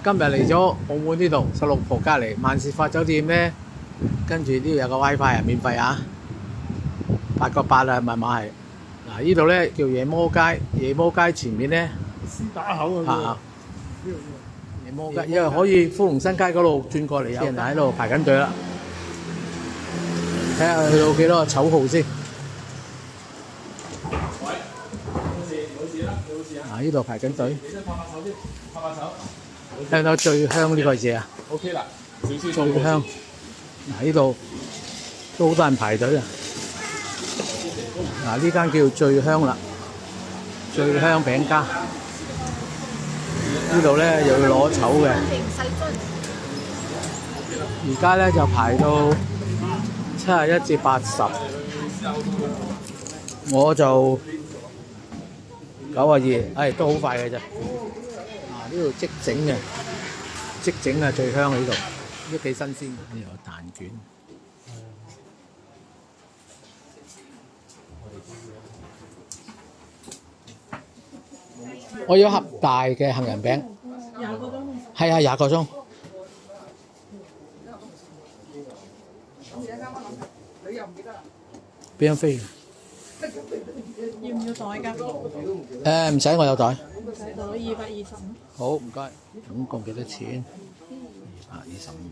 今日嚟咗澳門呢度十六浦隔離萬事發酒店咧，跟住呢度有個 WiFi 啊，免費啊，8個8啊，密碼係。嗱，呢度咧叫夜魔街，夜魔街前面咧絲打口啊，夜魔街，因為可以福隆新街嗰度轉過嚟，有人喺度排緊隊啦。睇下去到幾多個丑號先。嗱，呢度排緊隊。你先拍手先，拍手。聽到最香呢個字啊 OK 啦，少少最香。嗱，呢度都好多人排隊啊。嗱，呢間叫最香啦，最香餅家。呢度咧又要攞籌嘅。而家咧就排到71至80，我就92，都好快嘅啫。呢度即整嘅，即整啊最香喺呢度，都幾新鮮。呢度有蛋卷。我要盒大嘅杏仁餅。20個鐘。係啊，20個鐘。你又唔記得啦？邊張飛？要唔要袋㗎？唔使，我有袋。唔使袋225。好，唔該。總共幾多錢？225。